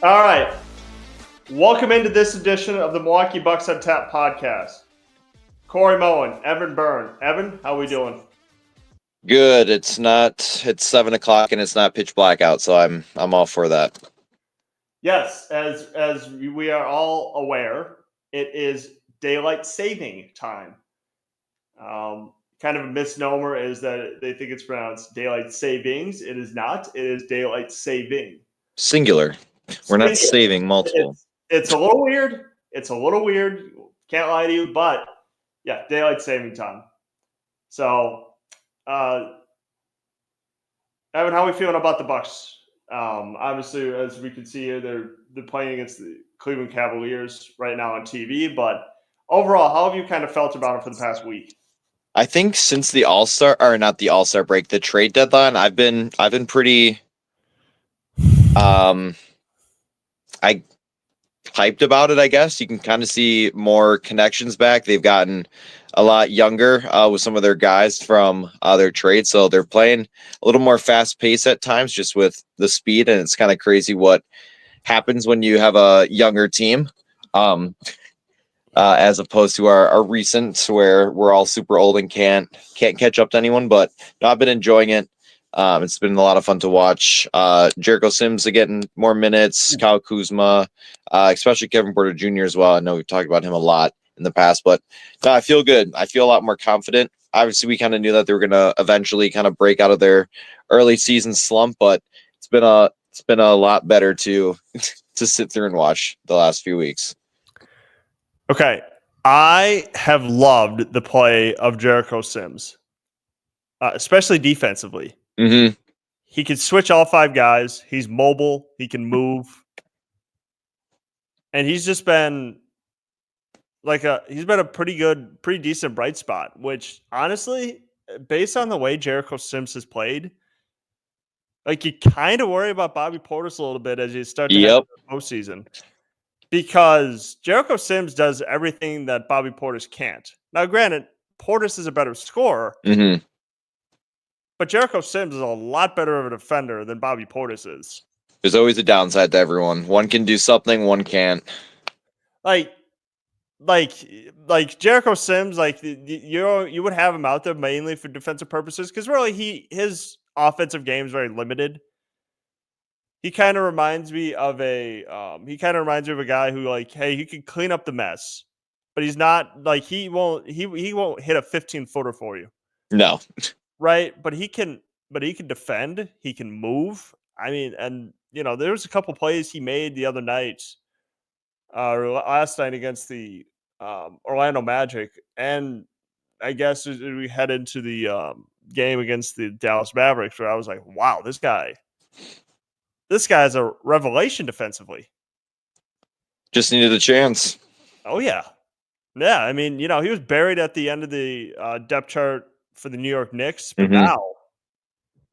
All right. Welcome into this edition of the Milwaukee Bucks on Tap podcast. Corey Moen, Evan Byrne. Evan, how we doing? Good. It's 7:00 and it's not pitch black out, so I'm all for that. Yes, as we are all aware, it is daylight saving time. Kind of a misnomer is that they think it's pronounced daylight savings. It is not. It is daylight saving. Singular. We're not saving multiple. It's a little weird. Can't lie to you, but yeah, daylight saving time. So, Evan, how are we feeling about the Bucks? Obviously, as we can see here, they're playing against the Cleveland Cavaliers right now on TV. But overall, how have you kind of felt about it for the past week? I think since the not the All-Star break, the trade deadline, I've been pretty I hyped about it, I guess. You can kind of see more connections back. They've gotten a lot younger with some of their guys from their trade, so they're playing a little more fast pace at times just with the speed, and it's kind of crazy what happens when you have a younger team. As opposed to our recent where we're all super old and can't catch up to anyone. But no, I've been enjoying it. It's been a lot of fun to watch. Jericho Sims getting more minutes, Kyle Kuzma, especially Kevin Porter Jr. as well. I know we've talked about him a lot in the past, but no, I feel good. I feel a lot more confident. Obviously, we kind of knew that they were going to eventually kind of break out of their early season slump, but it's been a lot better to sit through and watch the last few weeks. Okay, I have loved the play of Jericho Sims, especially defensively. Mm-hmm. He can switch all five guys. He's mobile. He can move. And he's just been a pretty decent bright spot, which honestly, based on the way Jericho Sims has played, like you kind of worry about Bobby Portis a little bit as you start to head into the postseason. Because Jericho Sims does everything that Bobby Portis can't. Now, granted, Portis is a better scorer, but Jericho Sims is a lot better of a defender than Bobby Portis is. There's always a downside to everyone. One can do something, one can't. Like Jericho Sims, you would have him out there mainly for defensive purposes because really his offensive game is very limited. He kind of reminds me of a guy who hey, he can clean up the mess, but he's not he won't hit a 15-footer for you. No. Right? But he can defend, he can move. I mean, and there was a couple plays he made the other night last night against the Orlando Magic, and I guess as we head into the game against the Dallas Mavericks where I was like, wow, this guy is a revelation defensively. Just needed a chance. Oh, yeah. Yeah, I mean, he was buried at the end of the depth chart for the New York Knicks, but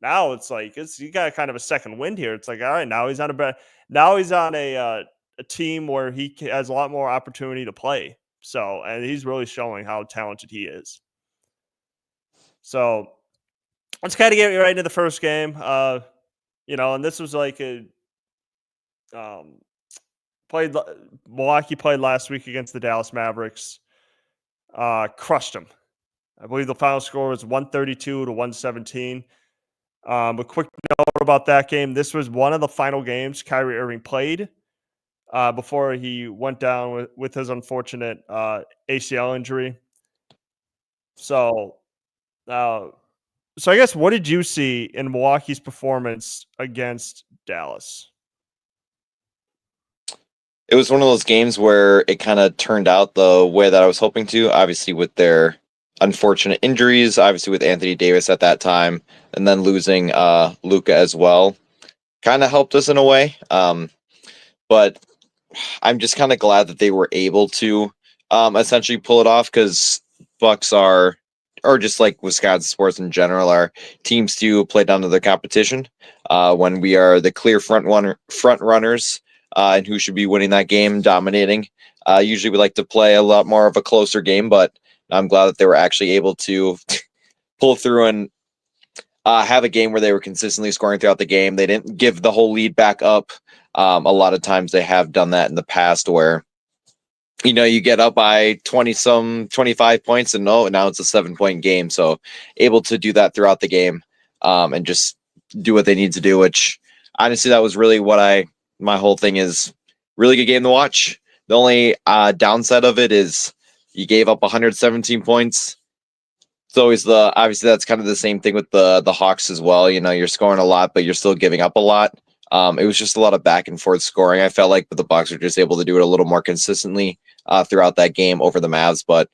now it's like you got kind of a second wind here. It's like, all right, now he's on a team where he has a lot more opportunity to play. So, and he's really showing how talented he is. So, let's kind of get right into the first game. And this was like Milwaukee played last week against the Dallas Mavericks. Crushed them. I believe the final score was 132-117. A quick note about that game. This was one of the final games Kyrie Irving played before he went down with his unfortunate ACL injury. So I guess what did you see in Milwaukee's performance against Dallas? It was one of those games where it kind of turned out the way that I was hoping to, obviously with their unfortunate injuries, obviously with Anthony Davis at that time, and then losing Luka as well. Kind of helped us in a way. But I'm just kind of glad that they were able to essentially pull it off because Bucks are, or just like Wisconsin sports in general, our teams do play down to the competition when we are the clear front runners and who should be winning that game, dominating. Usually we like to play a lot more of a closer game, but I'm glad that they were actually able to pull through and have a game where they were consistently scoring throughout the game. They didn't give the whole lead back up. A lot of times they have done that in the past where, you get up by 25 points and now it's a 7-point game. So able to do that throughout the game, and just do what they need to do, which honestly, that was really my whole thing is really good game to watch. The only downside of it is you gave up 117 points. It's always obviously that's kind of the same thing with the Hawks as well. You're scoring a lot, but you're still giving up a lot. It was just a lot of back and forth scoring. I felt like the Bucks were just able to do it a little more consistently throughout that game over the Mavs. But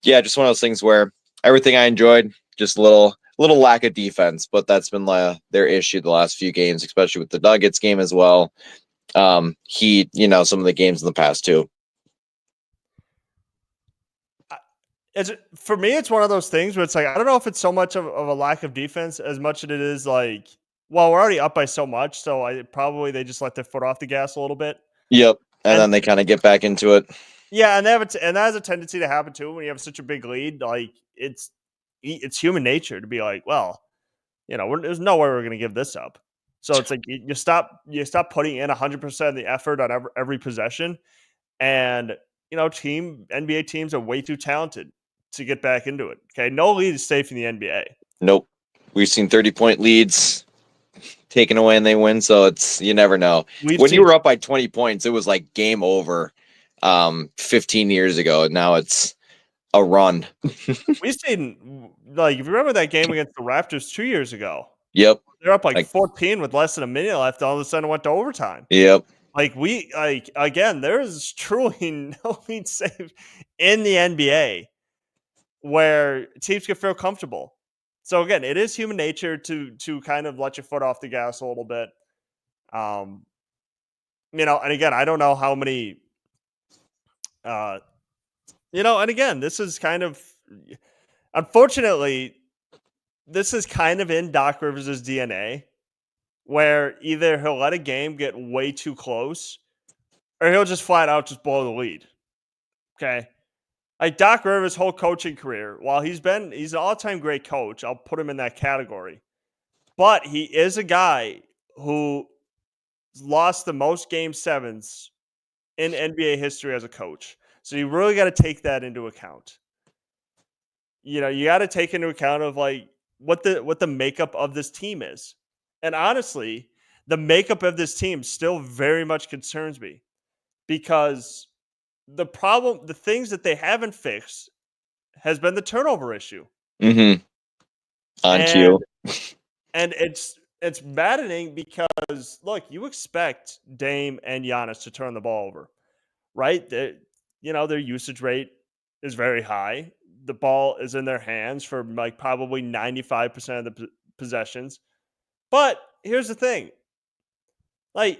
yeah, just one of those things where everything I enjoyed, just a little lack of defense. But that's been their issue the last few games, especially with the Nuggets game as well. Heat, some of the games in the past too. For me, it's one of those things where it's like, I don't know if it's so much of a lack of defense as much as it is like, well, we're already up by so much, so they just let their foot off the gas a little bit. Yep, and then they kind of get back into it. Yeah, and that has a tendency to happen too when you have such a big lead. Like it's human nature to be like, well, there's no way we're going to give this up. So it's like you stop putting in 100% of the effort on every possession, and NBA teams are way too talented to get back into it. Okay, no lead is safe in the NBA. Nope, we've seen 30-point leads taken away and they win, so you never know. When you were up by 20 points, it was like game over 15 years ago. Now it's a run. We've seen, like, if you remember that game against the Raptors 2 years ago. Yep. They're up like 14 with less than a minute left. All of a sudden it went to overtime. Yep. Again, there is truly no lead safe in the NBA where teams can feel comfortable. So again, it is human nature to kind of let your foot off the gas a little bit. And again, I don't know how many, and again, this is kind of, unfortunately, this is kind of in Doc Rivers' DNA, where either he'll let a game get way too close or he'll just flat out just blow the lead. Okay. Like Doc Rivers' whole coaching career, while he's an all-time great coach, I'll put him in that category. But he is a guy who lost the most game sevens in NBA history as a coach. So you really got to take that into account. You got to take into account of like what the makeup of this team is. And honestly, the makeup of this team still very much concerns me because the things that they haven't fixed has been the turnover issue. Mm-hmm. On cue. And it's maddening because look, you expect Dame and Giannis to turn the ball over, right? Their usage rate is very high. The ball is in their hands for like probably 95% of the possessions. But here's the thing. Like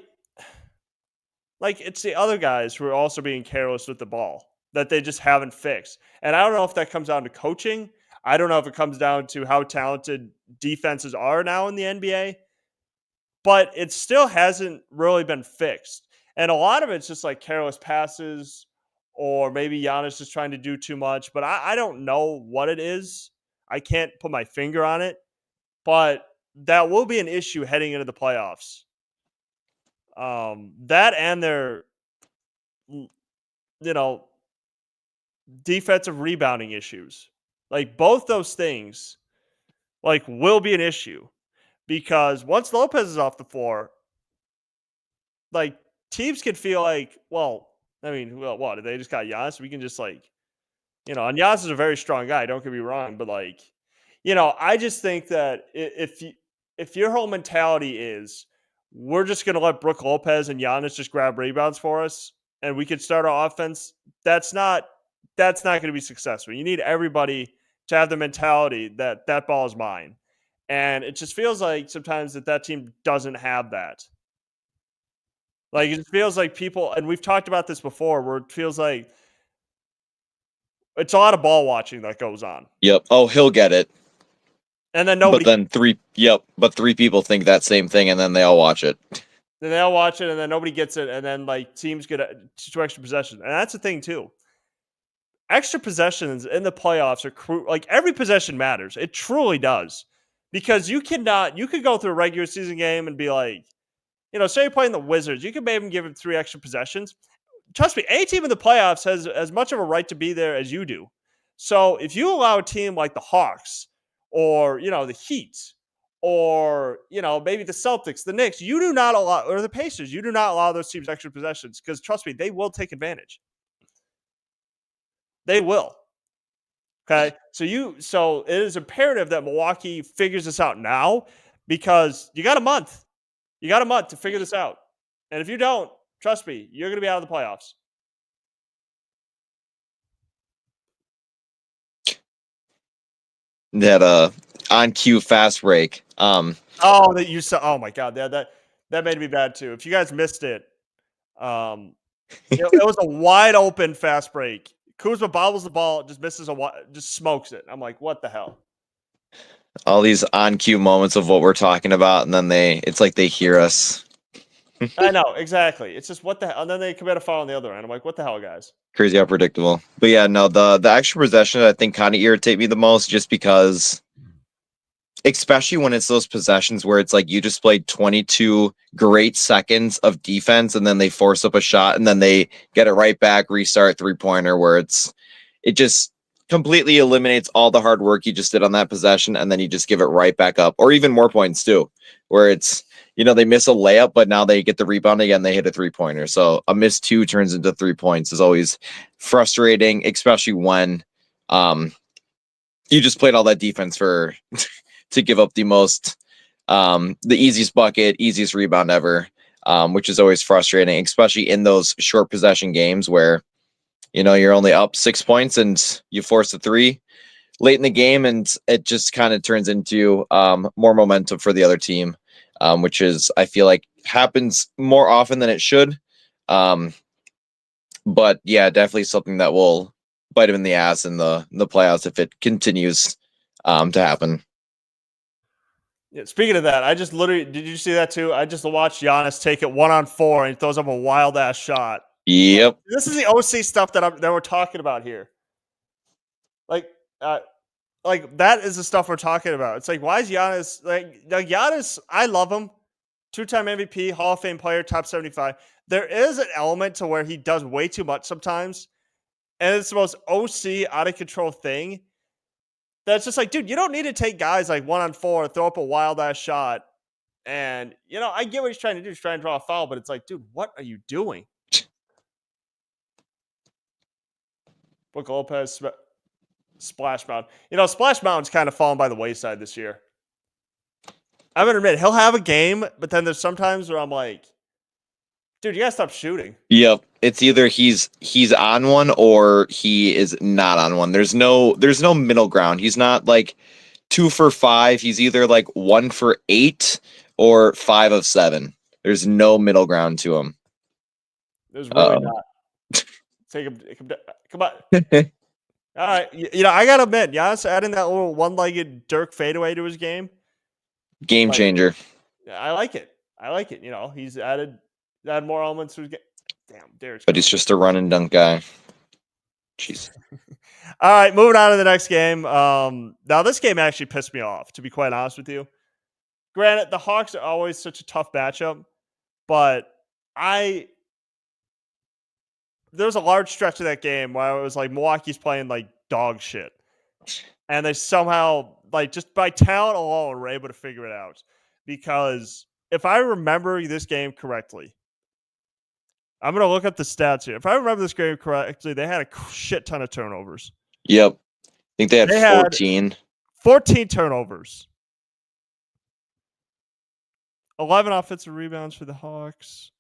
it's the other guys who are also being careless with the ball that they just haven't fixed. And I don't know if that comes down to coaching. I don't know if it comes down to how talented defenses are now in the NBA, but it still hasn't really been fixed. And a lot of it's just like careless passes or maybe Giannis is trying to do too much, but I don't know what it is. I can't put my finger on it, but that will be an issue heading into the playoffs. That and their, defensive rebounding issues. Like both those things, like will be an issue because once Lopez is off the floor, like teams can feel like, well, what? They just got Giannis. We can just and Giannis is a very strong guy. Don't get me wrong, but I just think that if your whole mentality is we're just going to let Brook Lopez and Giannis just grab rebounds for us and we can start our offense, that's not going to be successful. You need everybody to have the mentality that ball is mine. And it just feels like sometimes that team doesn't have that. Like it feels like people, and we've talked about this before, where it feels like it's a lot of ball watching that goes on. Yep. Oh, he'll get it. And then nobody. But three people think that same thing, and then they all watch it. Then they all watch it, and then nobody gets it, and then teams get 2 extra possessions, and that's the thing too. Extra possessions in the playoffs are every possession matters. It truly does, Because you could go through a regular season game and be like, say you're playing the Wizards, you could maybe give them 3 extra possessions. Trust me, any team in the playoffs has as much of a right to be there as you do. So if you allow a team like the Hawks or, the Heat or, maybe the Celtics, the Knicks, you do not allow, or the Pacers, you do not allow those teams extra possessions because trust me, they will take advantage. They will. Okay. So it is imperative that Milwaukee figures this out now because you got a month. You got a month to figure this out. And if you don't, trust me, you're going to be out of the playoffs. That on cue fast break. That you saw. Oh my God, that made me bad too. If you guys missed it, it was a wide open fast break. Kuzma bobbles the ball, just misses just smokes it. I'm like, what the hell? All these on cue moments of what we're talking about, and then it's like they hear us. I know, exactly. It's just what the hell, and then they commit a foul on the other end. I'm like, what the hell, guys? Crazy how predictable. But yeah, no, the extra possession I think kind of irritate me the most, just because, especially when it's those possessions where it's like you just played 22 great seconds of defense and then they force up a shot and then they get it right back, restart 3-pointer, where it just completely eliminates all the hard work you just did on that possession, and then you just give it right back up, or even more points too, where it's, they miss a layup, but now they get the rebound again, they hit a 3-pointer. So a missed 2 turns into 3 points is always frustrating, especially when you just played all that defense for to give up the most the easiest bucket, easiest rebound ever, which is always frustrating, especially in those short possession games where you're only up 6 points and you force a 3 late in the game, and it just kind of turns into more momentum for the other team, which is, I feel like, happens more often than it should. But yeah, definitely something that will bite him in the ass in the playoffs if it continues to happen. Yeah, speaking of that, I just literally did you see that too? I just watched Giannis take it 1-on-4 and he throws up a wild ass shot. Yep. This is the OC stuff that we're talking about here. Like that is the stuff we're talking about. It's like, why is Giannis like Giannis? I love him, 2-time MVP, Hall of Fame player, top 75. There is an element to where he does way too much sometimes, and it's the most OC out of control thing. That's just like, dude, you don't need to take guys like 1-on-4, throw up a wild ass shot, and I get what he's trying to do. He's trying to draw a foul, but it's like, dude, what are you doing? Brook Lopez, Splash Mountain. Splash Mountain's kind of fallen by the wayside this year. I'm gonna admit he'll have a game, but then there's sometimes where I'm like, dude, you gotta stop shooting. Yep. It's either he's on one or he is not on one. There's no middle ground. He's not like 2 for 5. He's either like 1 for 8 or 5 of 7. There's no middle ground to him. There's really not. Take him. Come on. All right. I gotta admit, Giannis adding that little one-legged Dirk fadeaway to his game. Game changer. I like it. He's added more elements to his game. Damn, Derek's. But he's just a run and dunk guy. Jeez. All right, moving on to the next game. Now this game actually pissed me off, to be quite honest with you. Granted, the Hawks are always such a tough matchup, but there was a large stretch of that game where it was like Milwaukee's playing like dog shit. And they somehow, like, just by talent alone, were able to figure it out. Because if I remember this game correctly, I'm going to look up the stats here. If I remember this game correctly, they had a shit ton of turnovers. Yep. I think they had 14. 14 turnovers. 11 offensive rebounds for the Hawks.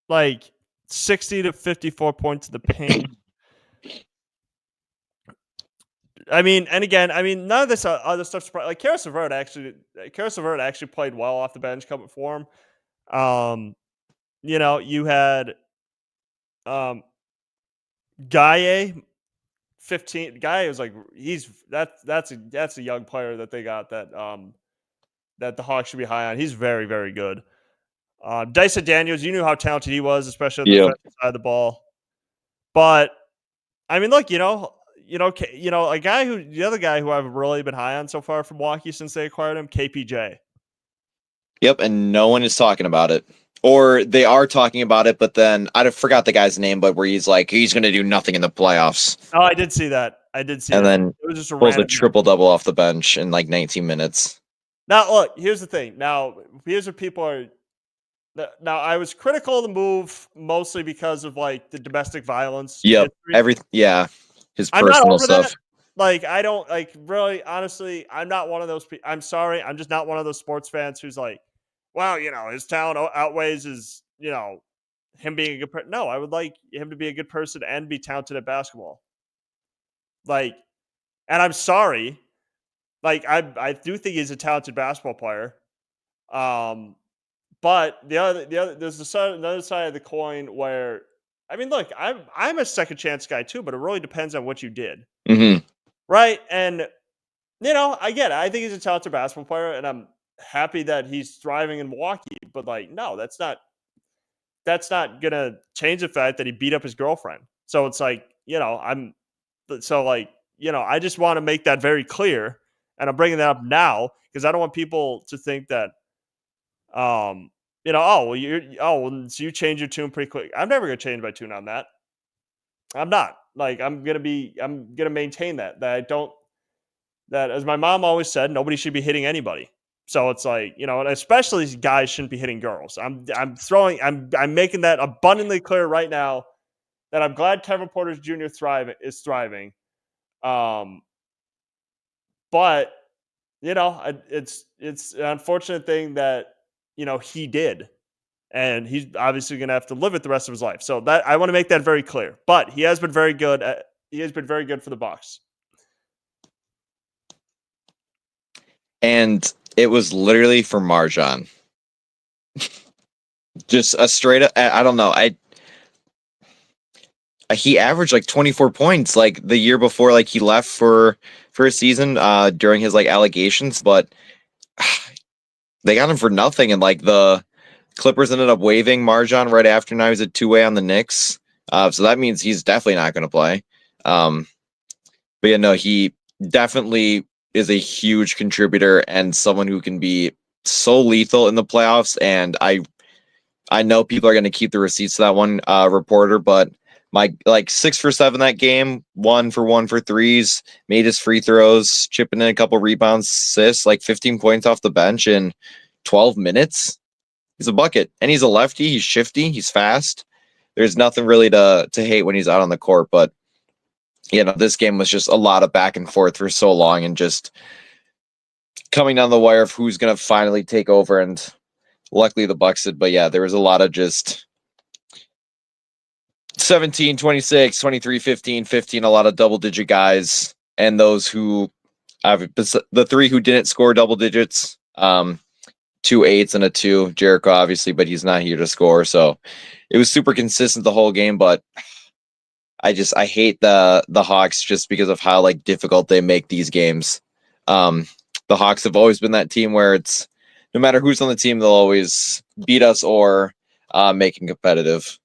Like 60 to 54 points in the paint. And again, none of this other stuff's like Karis LeVert actually played well off the bench coming for him. You had Gaye 15. Gaye was like that's a young player that they got that the Hawks should be high on. He's very, very good. Dyson Daniels, you knew how talented he was, especially on the defensive side of the ball. But look, the other guy who I've really been high on so far from Milwaukee since they acquired him, KPJ. Yep, and no one is talking about it. Or they are talking about it, but then I forgot the guy's name, but where he's like, he's going to do nothing in the playoffs. Oh, I did see that. And then it was just a pulls a random triple-double off the bench in like 19 minutes. Now, look, here's the thing. Now, here's what people are. Now, I was critical of the move mostly because of like the domestic violence. Yep, history. his I'm not personal over stuff. that. Like, I don't like really, honestly. I'm not one of those. I'm sorry. I'm just not one of those sports fans who's like, well, his talent outweighs him being a good person. No, I would like him to be a good person and be talented at basketball. Like, and I'm sorry. Like, I do think he's a talented basketball player. But there's another side of the coin where, I mean, look, I'm a second chance guy too, but it really depends on what you did, Mm-hmm. right? And I get it. I think he's a talented basketball player, and I'm happy that he's thriving in Milwaukee. But like, no, that's not gonna change the fact that he beat up his girlfriend. So it's like, I just want to make that very clear, and I'm bringing that up now because I don't want people to think that so you change your tune pretty quick. I'm never gonna change my tune on that. I'm not. Like, I'm gonna maintain that as my mom always said, nobody should be hitting anybody. So it's like, and especially guys shouldn't be hitting girls. I'm making that abundantly clear right now that I'm glad Kevin Porter Jr. is thriving. But it's an unfortunate thing that he did, and he's obviously going to have to live it the rest of his life. So that I want to make that very clear. But he has been very good. He has been very good for the Bucks. And it was literally for MarJon. Just a straight up. I don't know. He averaged like 24 points like the year before, like he left for a season during his like allegations, but they got him for nothing, and like the Clippers ended up waiving MarJon right after. Now he's a two-way on the Knicks, so that means he's definitely not going to play. But yeah, no, he definitely is a huge contributor and someone who can be so lethal in the playoffs. And I know people are going to keep the receipts to that one reporter, but my 6 for 7 that game, 1 for 1 for threes, made his free throws, chipping in a couple rebounds, assists, like 15 points off the bench in 12 minutes. He's a bucket, and he's a lefty. He's shifty. He's fast. There's nothing really to hate when he's out on the court, but this game was just a lot of back and forth for so long, and just coming down the wire of who's going to finally take over. And luckily the Bucks did, but yeah, there was a lot of just 17, 26, 23, 15, 15, a lot of double-digit guys, and those who the 3 who didn't score double digits, 2 8s and a 2, Jericho obviously, but he's not here to score, so it was super consistent the whole game. But I hate the Hawks just because of how like difficult they make these games. The Hawks have always been that team where it's no matter who's on the team, they'll always beat us or make it competitive.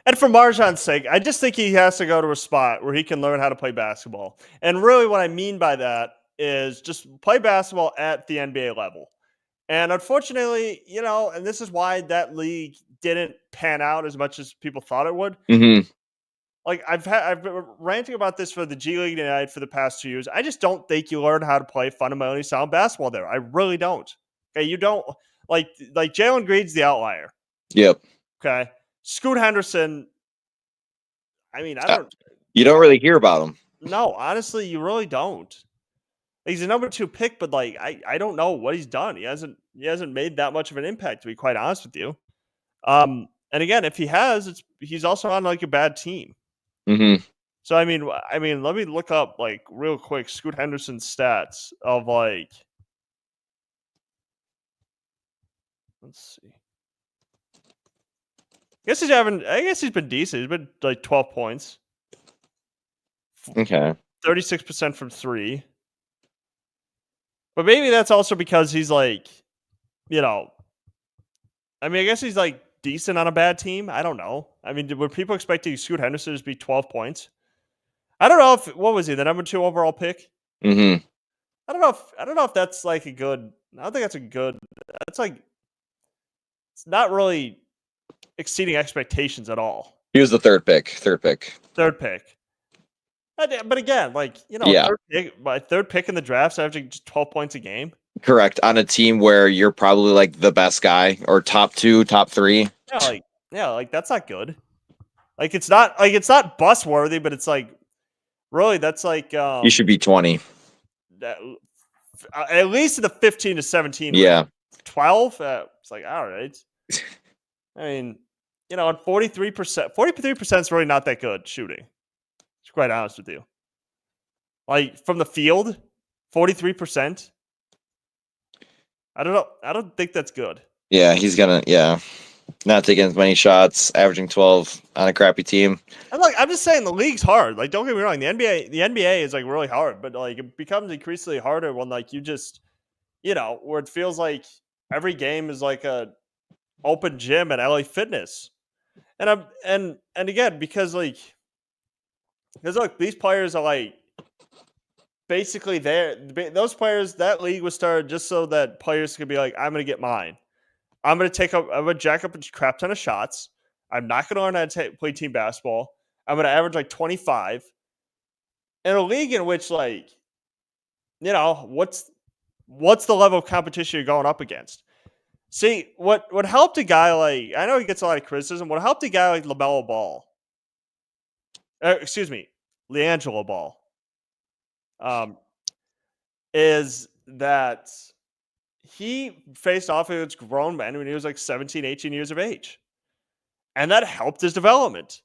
And for MarJon's sake, I just think he has to go to a spot where he can learn how to play basketball. And really what I mean by that is just play basketball at the NBA level. And unfortunately, and this is why that league didn't pan out as much as people thought it would. Mm-hmm. Like I've been ranting about this for the G League tonight for the past 2 years. I just don't think you learn how to play fundamentally sound basketball there. I really don't. Okay, you don't like Jalen Green's the outlier. Yep. Okay. Scoot Henderson, I mean, I don't. You don't really hear about him. No, honestly, you really don't. He's a number 2 pick, but like I don't know what he's done. He hasn't made that much of an impact, to be quite honest with you. And again, if he has, he's also on like a bad team. Mm-hmm. So I mean, let me look up like real quick Scoot Henderson's stats of like. Let's see. I guess he's been decent. He's been like 12 points. Okay. 36% from 3. But maybe that's also because he's like, I mean, I guess he's like decent on a bad team. I don't know. I mean, were people expecting Scoot Henderson to be 12 points? I don't know if what was he, the number 2 overall pick? Mm-hmm. I don't know if that's like a good. I don't think that's a good. That's like it's not really exceeding expectations at all. He was the third pick. Third pick. Third pick. But again, like Yeah. my third pick in the draft, averaging just 12 points a game. Correct. On a team where you're probably like the best guy or top 2, top 3. Like that's not good. Like it's not bus worthy, but it's like really that's like You should be 20. At least in the 15 to 17 range. Yeah. 12, it's like all right. I mean, at 43% is really not that good shooting. To be quite honest with you. Like from the field, 43%. I don't know. I don't think that's good. Yeah, he's gonna not taking as many shots, averaging 12 on a crappy team. I'm just saying the league's hard. Like, don't get me wrong, the NBA is like really hard, but like it becomes increasingly harder when like you just, where it feels like every game is like a open gym at LA Fitness. And again, because look, these players are like basically there. Those players, that league was started just so that players could be like, I'm gonna get mine. I'm gonna jack up a crap ton of shots. I'm not gonna learn how to play team basketball. I'm gonna average like 25 in a league in which like, what's the level of competition you're going up against? See, what helped a guy like, I know he gets a lot of criticism. What helped a guy like LaMelo Ball, LiAngelo Ball, is that he faced off against grown men when he was like 17, 18 years of age. And that helped his development.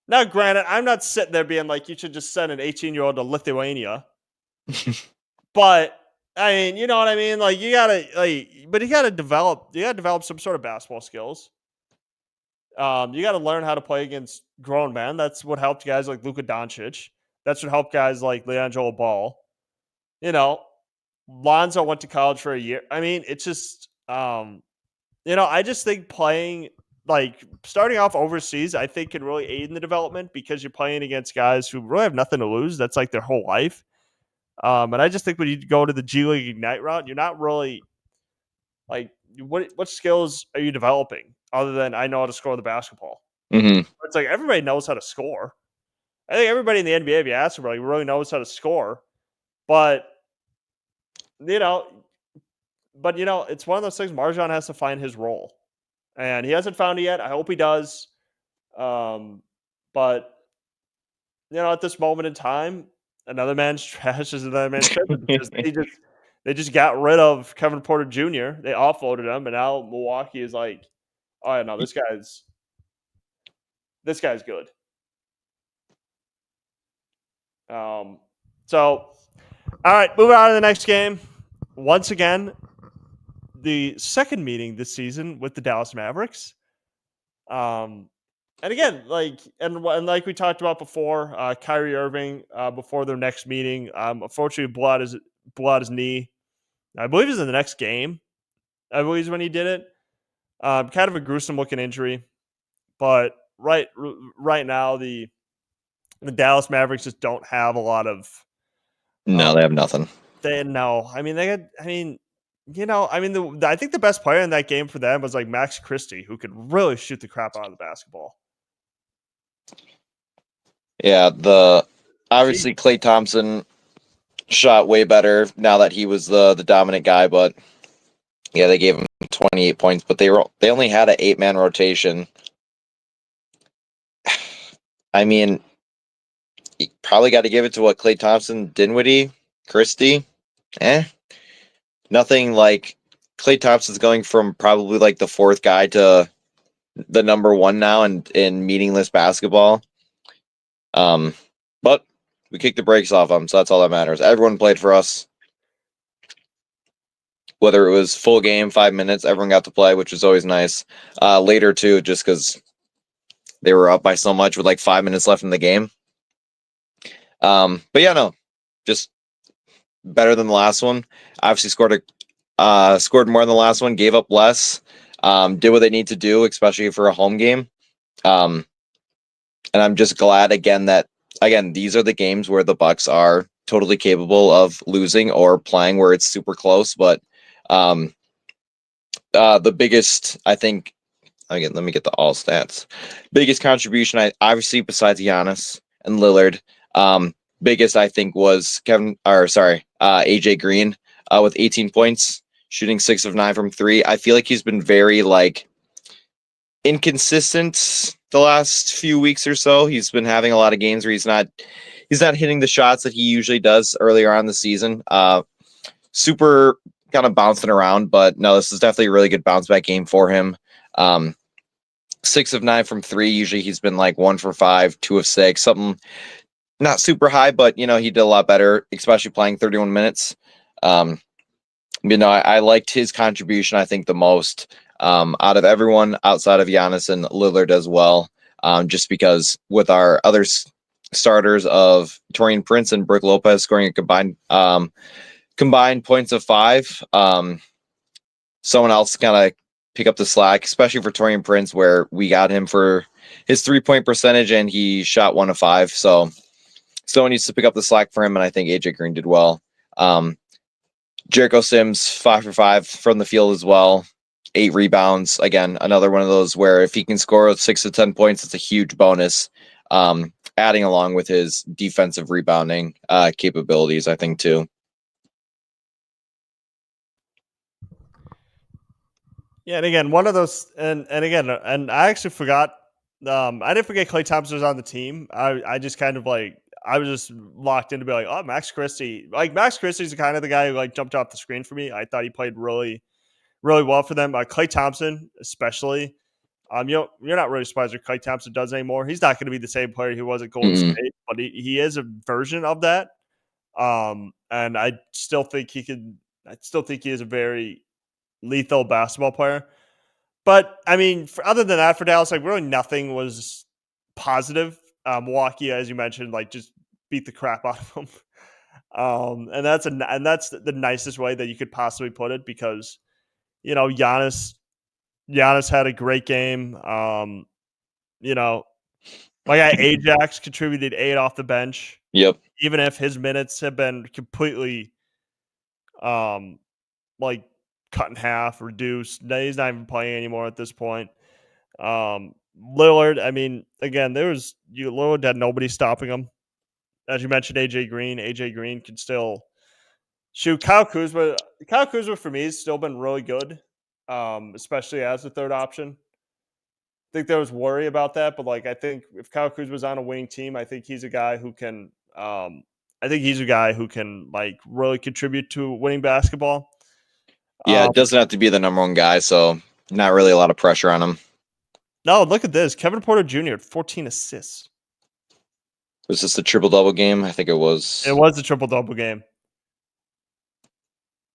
Now, granted, I'm not sitting there being like, you should just send an 18-year-old to Lithuania. But I mean, you know what I mean? Like you gotta develop some sort of basketball skills. You gotta learn how to play against grown men. That's what helped guys like Luka Doncic. That's what helped guys like LiAngelo Ball. Lonzo went to college for a year. I mean, it's just I just think playing like starting off overseas, I think can really aid in the development because you're playing against guys who really have nothing to lose. That's like their whole life. And I just think when you go to the G League Ignite route, you're not really like what skills are you developing other than I know how to score the basketball. Mm-hmm. It's like everybody knows how to score. I think everybody in the NBA, if you ask them, really knows how to score. But it's one of those things. Marjan has to find his role, and he hasn't found it yet. I hope he does. But at this moment in time, another man's trash is another man's treasure because they just got rid of Kevin Porter Jr. They offloaded him, and now Milwaukee is like, oh yeah, no, this guy's good. So, all right, moving on to the next game. Once again, the second meeting this season with the Dallas Mavericks. And again, like we talked about before, Kyrie Irving before their next meeting, unfortunately blew out his knee. I believe it was in the next game. I believe is when he did it. Kind of a gruesome looking injury, but right now the Dallas Mavericks just don't have a lot of. No, they have nothing. I think the best player in that game for them was like Max Christie, who could really shoot the crap out of the basketball. Yeah, obviously Klay Thompson shot way better now that he was the dominant guy, but yeah, they gave him 28 points, but they only had an 8-man rotation. I mean, you probably got to give it to what Klay Thompson, Dinwiddie, Christie. Nothing like Klay Thompson's going from probably like the fourth guy to the number one now in meaningless basketball. But we kicked the brakes off him, so that's all that matters. Everyone played for us. Whether it was full game, 5 minutes, everyone got to play, which was always nice. Later, too, just because they were up by so much with like 5 minutes left in the game. But yeah, no, just better than the last one. Obviously scored more than the last one, gave up less. did what they need to do, especially for a home game. And I'm just glad again that these are the games where the Bucks are totally capable of losing or playing where it's super close. But the biggest, I think, again, let me get the all stats. Biggest contribution, obviously besides Giannis and Lillard, biggest I think was AJ Green with 18 points, shooting 6 of 9 from 3. I feel like he's been very inconsistent the last few weeks or so. He's been having a lot of games where he's not hitting the shots that he usually does earlier on in the season. Super kind of bouncing around, but no, this is definitely a really good bounce back game for him. 6 of 9 from 3. Usually he's been 1 for 5, 2 of 6, something not super high, but he did a lot better, especially playing 31 minutes. I liked his contribution, I think, the most out of everyone outside of Giannis and Lillard as well, just because with our other starters of Taurean Prince and Brook Lopez scoring a combined points of 5, someone else kind of pick up the slack, especially for Taurean Prince, where we got him for his 3-point percentage and he shot 1 of 5. So someone needs to pick up the slack for him, and I think AJ Green did well. Jericho Sims 5 for 5 from the field as well, 8 rebounds. Again, another one of those where if he can score 6 to 10 points, it's a huge bonus. Adding along with his defensive rebounding capabilities, I think too. Yeah, and again, one of those, and I actually forgot. I didn't forget Klay Thompson was on the team. I just kind of I was just locked into be like, oh, Max Christie. Max Christie's kind of the guy who jumped off the screen for me. I thought he played really, really well for them. Klay Thompson, especially. You're not really surprised what Klay Thompson does anymore. He's not going to be the same player he was at Golden State, but he is a version of that. And I still think he could. I still think he is a very lethal basketball player. But I mean, other than that, for Dallas, really nothing was positive. Milwaukee, as you mentioned, just beat the crap out of them. And that's the nicest way that you could possibly put it, because Giannis had a great game. My guy Ajax contributed 8 off the bench. Yep. Even if his minutes have been completely cut in half, reduced. He's not even playing anymore at this point. Lillard, I mean, again, Lillard had nobody stopping him. As you mentioned, AJ Green can still shoot. Kyle Kuzma for me has still been really good, especially as the third option. I think there was worry about that, but I think if Kyle Kuzma was on a winning team, I think he's a guy who can. Really contribute to winning basketball. Yeah, it doesn't have to be the number one guy, so not really a lot of pressure on him. No, look at this. Kevin Porter Jr. had 14 assists. Was this the triple-double game? I think it was. It was the triple-double game.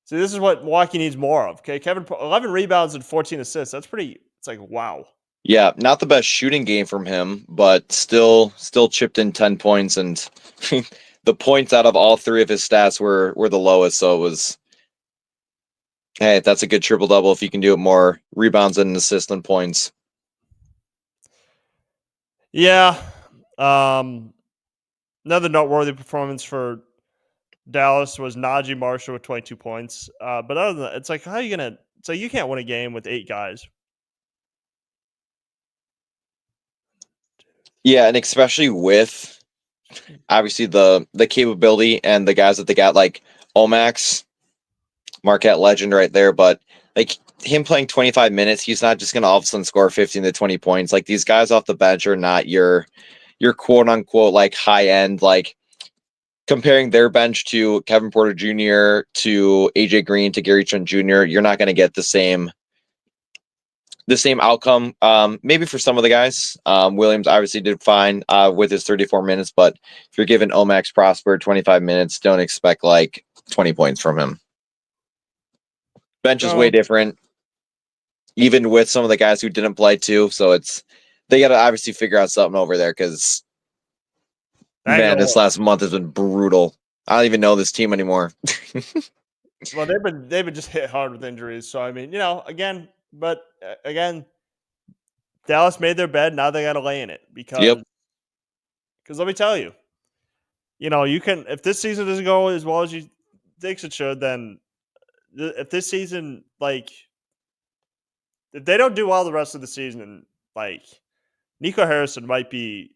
See, this is what Milwaukee needs more of. Okay, 11 rebounds and 14 assists. That's pretty. It's wow. Yeah, not the best shooting game from him, but still chipped in 10 points, and the points out of all 3 of his stats were the lowest. So it was, hey, that's a good triple-double if you can do it more rebounds and assists than points. Yeah. Another noteworthy performance for Dallas was Najee Marshall with 22 points. But other than that, it's how are you going to – it's you can't win a game with 8 guys. Yeah, and especially with obviously the capability and the guys that they got, like Omax, Marquette legend right there, but him playing 25 minutes, he's not just going to all of a sudden score 15 to 20 points. These guys off the bench are not your quote unquote high end, comparing their bench to Kevin Porter Jr., to AJ Green, to Gary Trent Jr., you're not going to get the same outcome. Maybe for some of the guys. Williams obviously did fine with his 34 minutes, but if you're giving Omax Prosper 25 minutes, don't expect 20 points from him. Bench is way different, even with some of the guys who didn't play too. So they got to obviously figure out something over there, because man, this last month has been brutal. I don't even know this team anymore. Well, they've been just hit hard with injuries. So I mean, again, But again, Dallas made their bed. Now they got to lay in it Yep. because let me tell you, you can if this season doesn't go as well as you think it should, then if this season if they don't do well the rest of the season, like Nico Harrison might be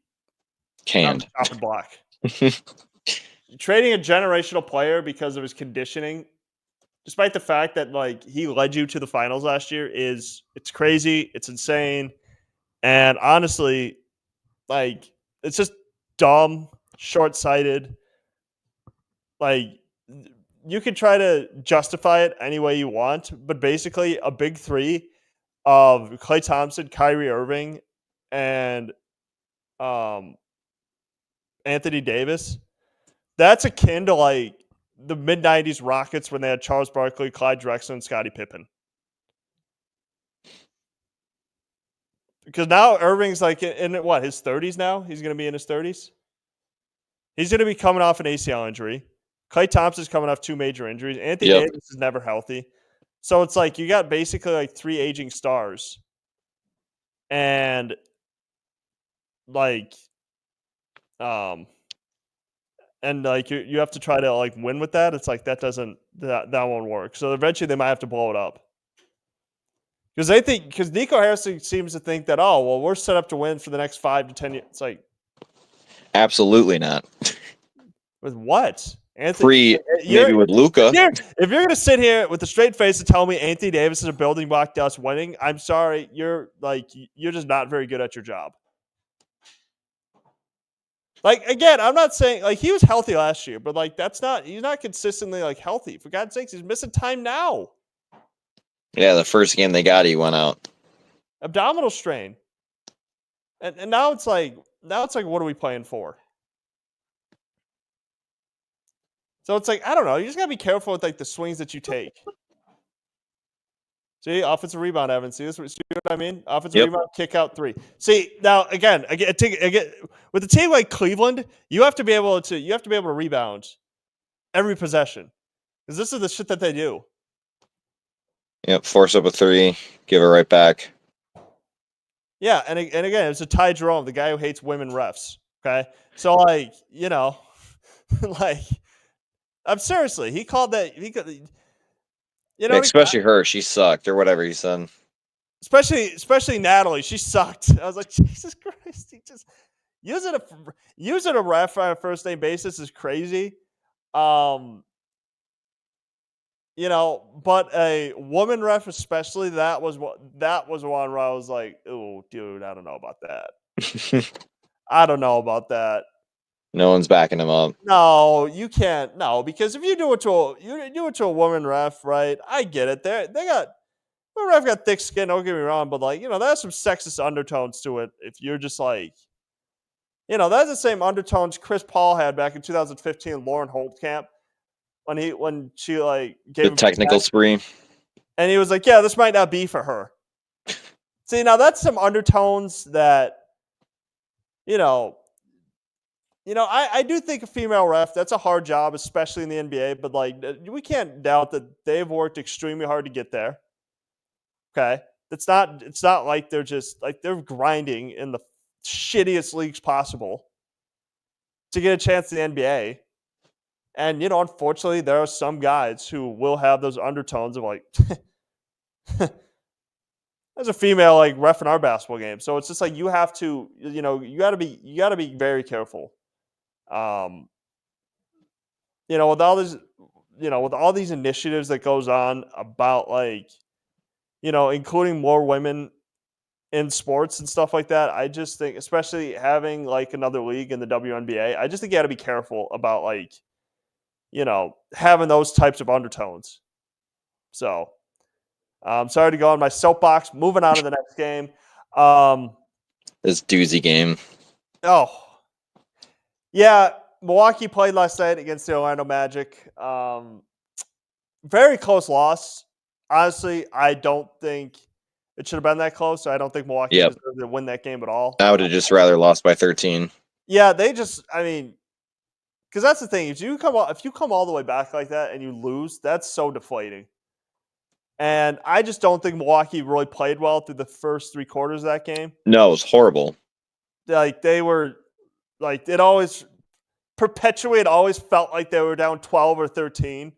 on the Canned. chopping block. Trading a generational player because of his conditioning, despite the fact that he led you to the finals last year, it's crazy, it's insane, and honestly, it's just dumb, short-sighted. You can try to justify it any way you want, but basically a big three of Klay Thompson, Kyrie Irving, and Anthony Davis, that's akin to the mid-90s Rockets when they had Charles Barkley, Clyde Drexler, and Scottie Pippen. Because now Irving's in what, his 30s now? He's going to be in his 30s? He's going to be coming off an ACL injury. Klay Thompson's coming off 2 major injuries. Anthony Davis is never healthy. So it's you got basically 3 aging stars. And you have to try to win with that. It's that won't work. So eventually they might have to blow it up. Because Nico Harrison seems to think that, oh, well, we're set up to win for the next 5 to 10 years. It's absolutely not. With what? Anthony, maybe with Luka. If you're going to sit here with a straight face and tell me Anthony Davis is a building block to us winning, I'm sorry. You're just not very good at your job. Again, I'm not saying he was healthy last year, but he's not consistently healthy. For God's sakes, he's missing time now. Yeah, the first game they got, he went out. Abdominal strain. And now it's what are we playing for? So it's I don't know. You just got to be careful with the swings that you take. See, offensive rebound, Evan. See what I mean? Offensive rebound, kick out 3. See, now again, with a team like Cleveland, you have to be able to rebound every possession. Because this is the shit that they do. Yep, force up a 3, give it right back. Yeah, and again, it's a Ty Jerome, the guy who hates women refs. Okay, so I'm seriously, he called that. Especially her, she sucked or whatever he said. Especially Natalie, she sucked. I was like, Jesus Christ, he just using a ref on a first name basis is crazy. But a woman ref, especially, that was one where I was like, oh, dude, I don't know about that. I don't know about that. No one's backing him up. No, you can't. No, because if you do it to a woman ref, right? I get it. The ref got thick skin. Don't get me wrong, but there's some sexist undertones to it. If you're just that's the same undertones Chris Paul had back in 2015, Lauren Holtkamp, when she gave the technical spree, and he was like, "Yeah, this might not be for her." See, now that's some undertones that, I do think a female ref, that's a hard job, especially in the NBA, but we can't doubt that they've worked extremely hard to get there. Okay. It's not like they're just they're grinding in the shittiest leagues possible to get a chance in the NBA. And, unfortunately, there are some guys who will have those undertones of there's a female ref in our basketball game. So it's just you have to, you gotta be very careful. With all this, with all these initiatives that goes on about including more women in sports and stuff like that, I just think, especially having another league in the WNBA, I just think you got to be careful about having those types of undertones. So I'm sorry to go on my soapbox. Moving on to the next game. This doozy game. Oh, yeah. Milwaukee played last night against the Orlando Magic. Very close loss. Honestly, I don't think it should have been that close. I don't think Milwaukee deserved to win that game at all. I would have just rather lost by 13. Yeah, because that's the thing. If you come all the way back like that and you lose, that's so deflating. And I just don't think Milwaukee really played well through the first 3 quarters of that game. No, it was horrible. Like, they were like, it always always felt like they were down 12 or 13.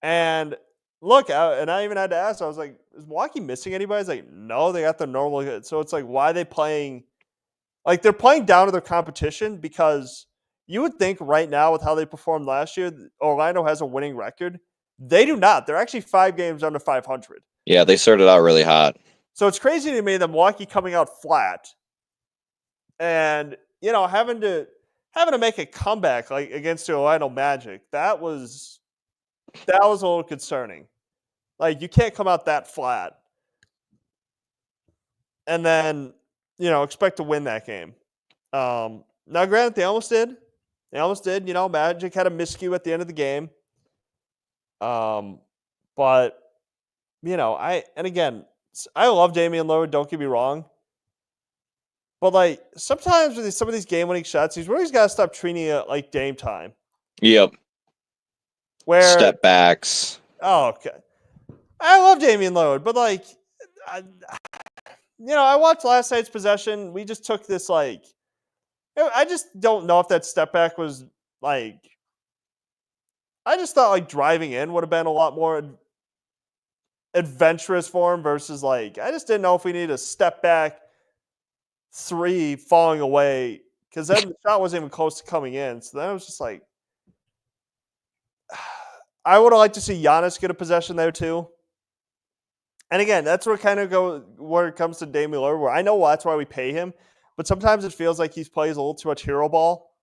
And look, and I even had to ask, I was like, is Milwaukee missing anybody? It's like, no, they got the normal. So it's like, why are they playing? Like, they're playing down to their competition because you would think right now with how they performed last year, Orlando has a winning record. They do not. They're actually 5 games under 500. Yeah, they started out really hot. So it's crazy to me that Milwaukee coming out flat and, having to make a comeback like against the Orlando Magic. That was a little concerning. Like, you can't come out that flat and then, expect to win that game. Now, granted, they almost did. Magic had a miscue at the end of the game. But, I love Damian Lillard, don't get me wrong. But, like, sometimes with some of these game-winning shots, he's really got to stop treating it like Dame time. Yep. Where step backs. Oh, okay. I love Damian Lillard, but, like, I watched last night's possession. We just took this, like, I just don't know if that step back was, like, I just thought, like, driving in would have been a lot more adventurous for him versus, like, I just didn't know if we needed a step back 3 falling away because then the shot wasn't even close to coming in. So then I was just like, I would have liked to see Giannis get a possession there too. And again, that's where where it comes to Damian Lillard, where I know that's why we pay him, but sometimes it feels like he plays a little too much hero ball,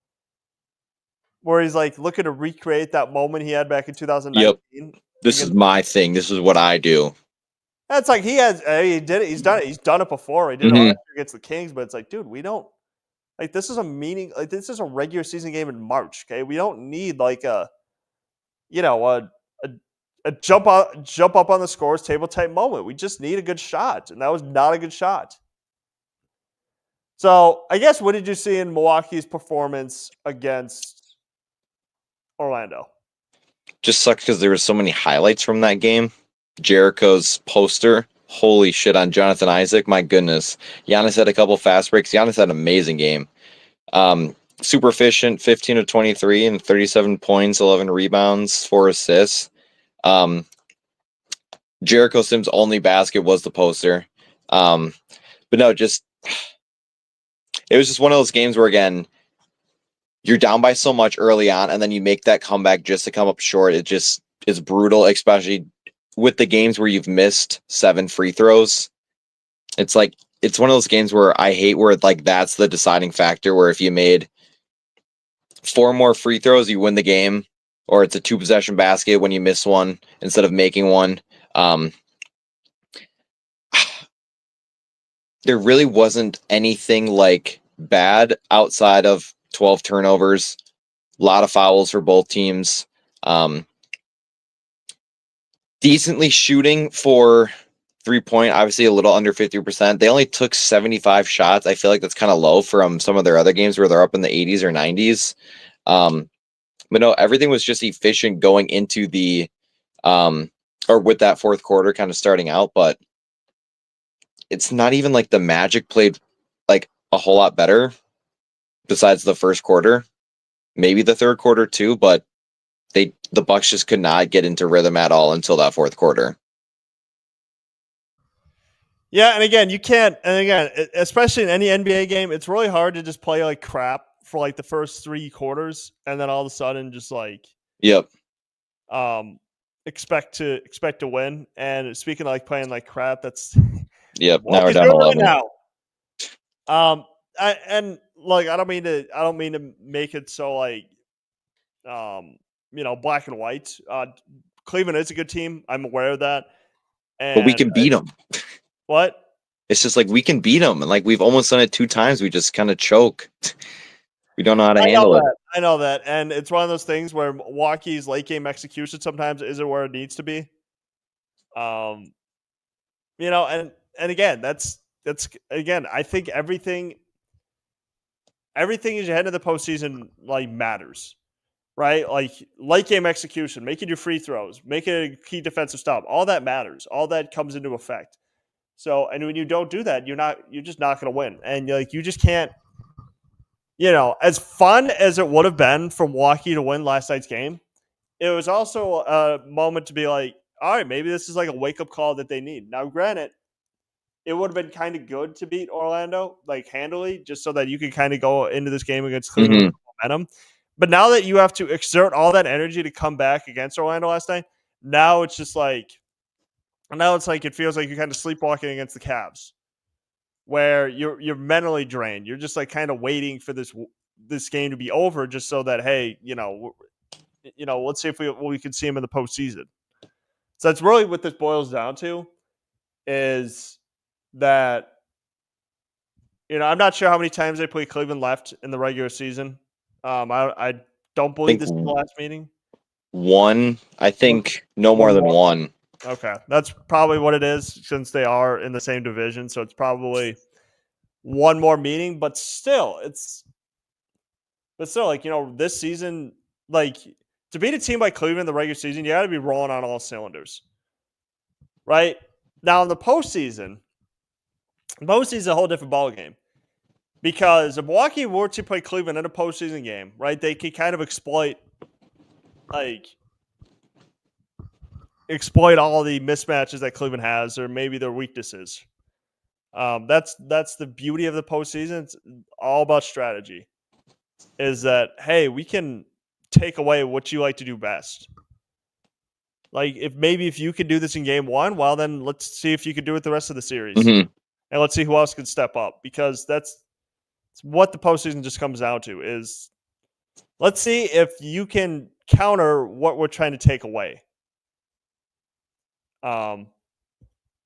where he's like looking to recreate that moment he had back in 2019. Yep. This is my thing. This is what I do. That's like he did it. He's done it. He's done it before. He did it last year against the Kings, but it's like, dude, we don't like this is this is a regular season game in March. Okay, we don't need like a jump up on the scores table type moment. We just need a good shot, and that was not a good shot. So I guess what did you see in Milwaukee's performance against Orlando? Just sucks because there were so many highlights from that game. Jericho's poster. Holy shit on Jonathan Isaac. My goodness. Giannis had a couple fast breaks. Giannis had an amazing game. Super efficient, 15 of 23 and 37 points, 11 rebounds, 4 assists. Jericho Sims' only basket was the poster. But no, it was just one of those games where, again, you're down by so much early on, and then you make that comeback just to come up short. It just is brutal, especially with the games where you've missed 7 free throws. It's like, it's one of those games where I hate where like that's the deciding factor, where if you made 4 more free throws, you win the game, or it's a 2-possession basket when you miss one instead of making one. There really wasn't anything like bad outside of 12 turnovers, a lot of fouls for both teams. Decently shooting for 3-point, obviously a little under 50%. They only took 75 shots. I feel like that's kind of low from some of their other games where they're up in the 80s or 90s. But no, everything was just efficient going into the or with that fourth quarter kind of starting out, but it's not even like the Magic played like a whole lot better besides the first quarter, maybe the third quarter too, but the Bucks just could not get into rhythm at all until that fourth quarter. Yeah, and again, you can't, and again, especially in any NBA game, it's really hard to just play like crap for like the first 3 quarters and then all of a sudden just like expect to win. And speaking of like playing like crap, that's now we're down 11 now. And like I don't mean to make it so like black and white. Cleveland is a good team. I'm aware of that. But we can beat them. What? It's just like we can beat them, and like we've almost done it 2 times. We just kind of choke. We don't know how to handle it. I know that, and it's one of those things where Milwaukee's late game execution sometimes isn't where it needs to be. And again, that's again. I think everything as you head into the postseason like matters, right? Like late game execution, making your free throws, making a key defensive stop, all that matters. All that comes into effect. So, and when you don't do that, you're just not going to win. And like, you just can't, as fun as it would have been for Milwaukee to win last night's game, it was also a moment to be like, all right, maybe this is like a wake up call that they need. Now, granted, it would have been kind of good to beat Orlando like handily, just so that you could kind of go into this game against Cleveland with momentum. But now that you have to exert all that energy to come back against Orlando last night, now it's just like, it feels like you're kind of sleepwalking against the Cavs, where you're mentally drained. You're just like kind of waiting for this game to be over, just so that hey, let's see if we can see him in the postseason. So that's really what this boils down to, is that I'm not sure how many times they play Cleveland left in the regular season. I don't believe this is the last meeting. One, I think no more than one. Okay, that's probably what it is, since they are in the same division. So it's probably one more meeting, but still, like, this season, like, to beat a team like Cleveland in the regular season, you got to be rolling on all cylinders, right? Now in the postseason is a whole different ballgame, because if Milwaukee were to play Cleveland in a postseason game, right, they could kind of exploit all the mismatches that Cleveland has, or maybe their weaknesses. That's the beauty of the postseason. It's all about strategy. Is that, hey, we can take away what you like to do best. Like, if you could do this in game one, well, then let's see if you could do it the rest of the series. And let's see who else can step up, because that's what the postseason just comes down to, is let's see if you can counter what we're trying to take away.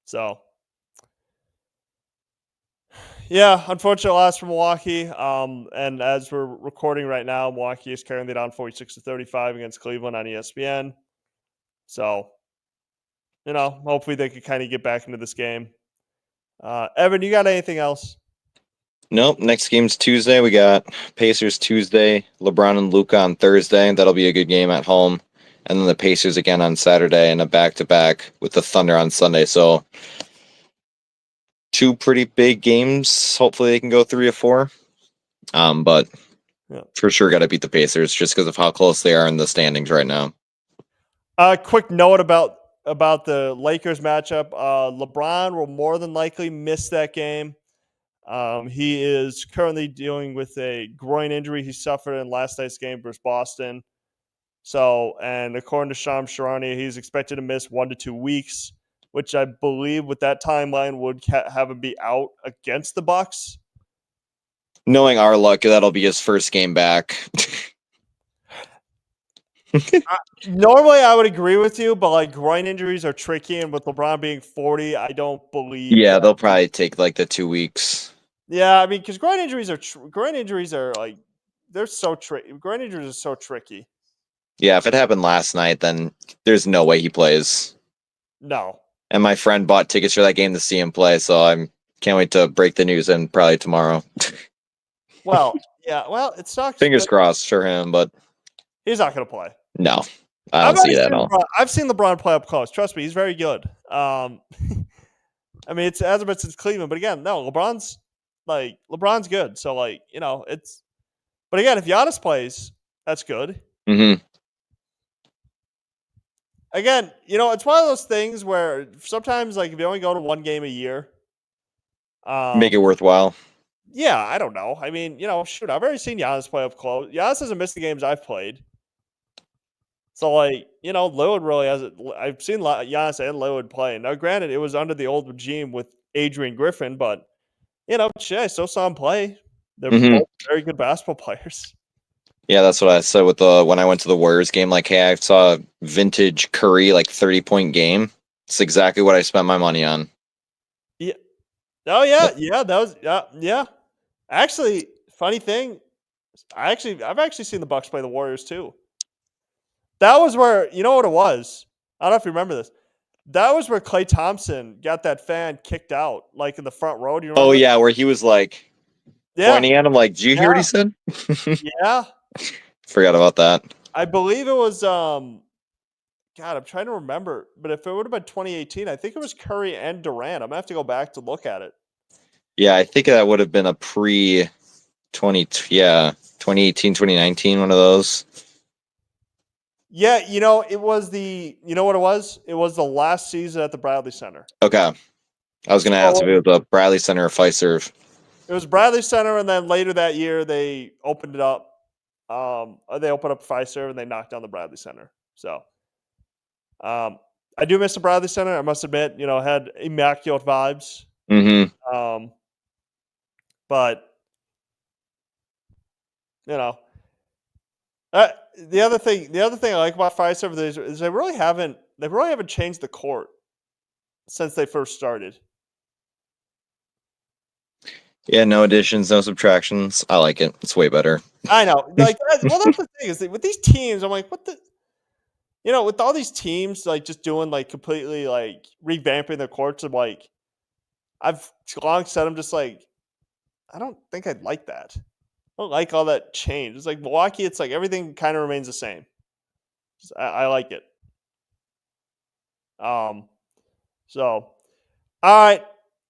So yeah, unfortunate loss for Milwaukee. And as we're recording right now, Milwaukee is currently down 46-35 against Cleveland on ESPN. So, hopefully they could kind of get back into this game. Evan, you got anything else? Nope. Next game's Tuesday. We got Pacers Tuesday, LeBron and Luka on Thursday. That'll be a good game at home. And then the Pacers again on Saturday, and a back-to-back with the Thunder on Sunday. So two pretty big games. Hopefully they can go 3 or 4. But for sure got to beat the Pacers, just because of how close they are in the standings right now. Quick note about the Lakers matchup. LeBron will more than likely miss that game. He is currently dealing with a groin injury he suffered in last night's game versus Boston. So, and according to Shams Charania, he's expected to miss 1 to 2 weeks, which I believe with that timeline would have him be out against the Bucks. Knowing our luck, that'll be his first game back. Normally, I would agree with you, but like, groin injuries are tricky, and with LeBron being 40, I don't believe. Yeah, they'll probably take like the 2 weeks. Yeah, I mean, because groin injuries are like, they're so tricky. Groin injuries are so tricky. Yeah, if it happened last night, then there's no way he plays. No. And my friend bought tickets for that game to see him play, so I can't wait to break the news in probably tomorrow. Well, yeah. Well, it sucks. Fingers crossed for him, but he's not going to play. No, I don't see that at all. I've seen LeBron play up close. Trust me, he's very good. I mean, it's as much as Cleveland, but again, no, LeBron's good. So it's. But again, if Giannis plays, that's good. Mm-hmm. Again, it's one of those things where sometimes, like, if you only go to one game a year, make it worthwhile. Yeah, I don't know. I mean, shoot, I've already seen Giannis play up close. Giannis hasn't missed the games I've played. So, Lillard really hasn't. I've seen Giannis and Lillard play. Now, granted, it was under the old regime with Adrian Griffin, but, I still saw him play. They're both very good basketball players. Yeah, that's what I said with when I went to the Warriors game. Like, hey, I saw a vintage Curry 30-point game. It's exactly what I spent my money on. Yeah. Oh yeah, yeah. That was yeah. Actually, funny thing, I've actually seen the Bucks play the Warriors too. That was where, you know what it was? I don't know if you remember this. That was where Klay Thompson got that fan kicked out, in the front row. Do you remember? Oh yeah, where he was pointing at him, did you hear what he said? Yeah. Forgot about that. I believe it was God, I'm trying to remember, but if it would have been 2018, I think it was Curry and Durant. I'm gonna have to go back to look at it. Yeah, I think that would have been a pre 2018, 2019, one of those. Yeah, it was you know what it was? It was the last season at the Bradley Center. Okay. I was going to ask if it was the Bradley Center or Fiserv. It was Bradley Center, and then later that year they opened it up. They opened up Fiserv and they knocked down the Bradley Center. So, I do miss the Bradley Center. I must admit, it had immaculate vibes. Mm-hmm. But the other thing I like about Fiserv is they really haven't changed the court since they first started. Yeah, no additions, no subtractions. I like it. It's way better. I know. Like, that's the thing is with these teams, I'm like, what the, with all these teams like just doing like completely like revamping their courts, I'm like, I've long said I'm just like, I don't think I'd like that. I don't like all that change. It's like Milwaukee, it's like everything kind of remains the same. I like it. So, all right.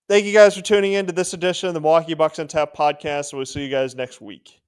Thank you guys for tuning in to this edition of the Milwaukee Bucks on Tap podcast. We'll see you guys next week.